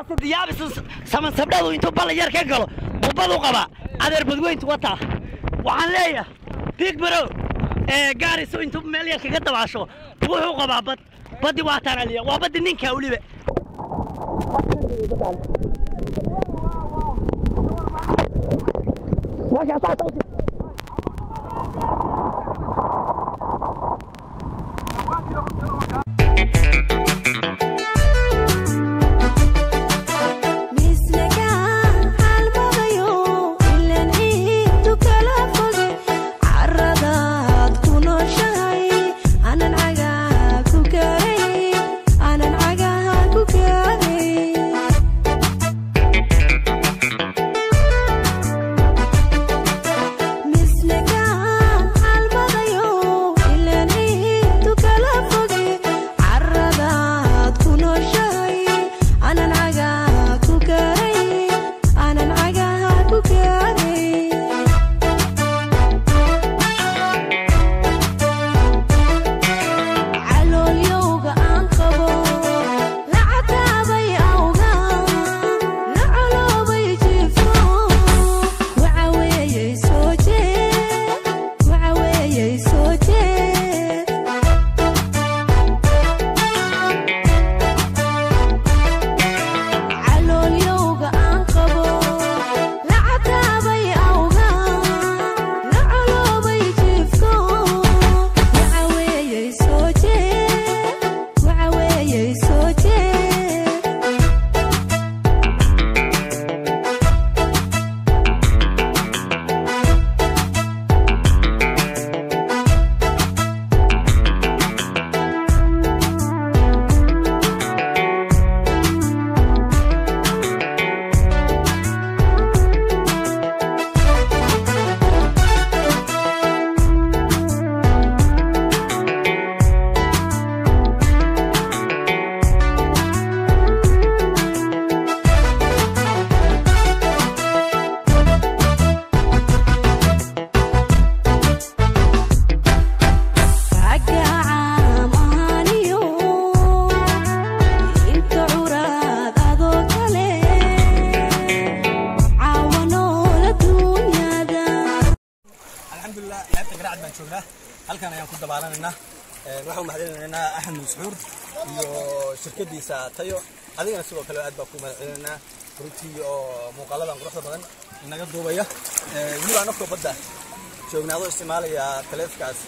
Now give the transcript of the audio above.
diyaabis saman sabdadu intuu bal yar ka galo bubadu qaba adeer badweyntu wata waxaan leeyahay big bro gaariso intuu meel yar kaga dabaasho wuxuu qabaa badi waa taanaliya waa badi ninka waliba waxa taasoo halkan ayaan ku dabaalanayna waxaan mahadcelinaynaa Axmed Mascuud iyo shirkadiisa Tayo adigana sidoo kale aad baa ku mahadcelinaynaa runtii oo muuqaaladan quruxda badan inaga duubaya weliba anagoo badda joognaado isticmaalaya taleefankaas